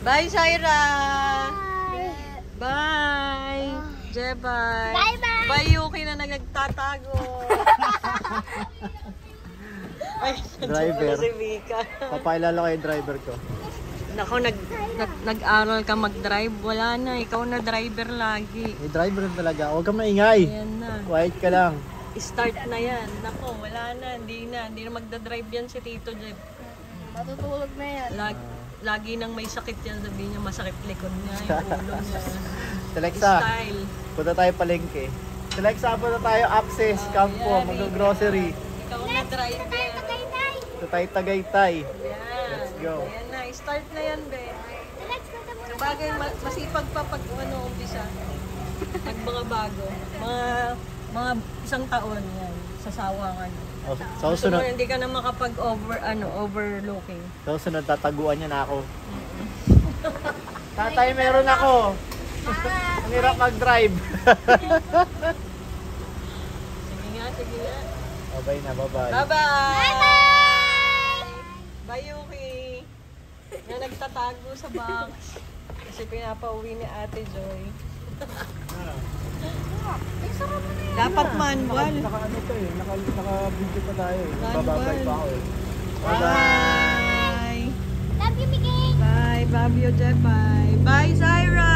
Bye, Zaira! Bye! Bye! Jebay! Bye-bye! Bye, Yuki na nagtatago! Ay, Driver. si Vika. Papakilala ko yung driver ko. Nako, nag-aral ka mag-drive. Wala na, ikaw na driver lagi. May driver na talaga. Huwag kang maingay. Ayan na. Quiet ka lang. Start na yan. Nako, wala na. Hindi na magdadrive yan si Tito Jeb. Matutulog na yan. Lagi nang may sakit yan. Sabihin niya, masakit likod niya. Yung ulo niya. Telexa, Style. punta tayo palengke. Telexa, punta tayo Access, Campo, Ayan, mag-grocery. Ikaw na driver. Punta tayo Tagaytay. Yan. Let's go. Ayan na. Start na yan, be. Sabagay, masipag pa pag umpisa. Pag mga bago. Mga isang taon yan. Sasawangan. Sa susunod, Hindi ka na overlooking. sa susunod tataguan niya na ako. Tatay, meron ako. Ang hirap mag-drive. Sige nga, sige nga. Bye na, bye-bye. Bye-bye! Bye, Yuki! Na nagtatago sa box. Kasi pinapauwi ni Ate Joy. Dapat manual. Naka-ano to eh, naka-video pa tayo eh. Manual. Bababay pa ako eh. Bye-bye. Bye! Love you, Miguel! Bye, Babio Jeff. Bye. Bye, Zaira!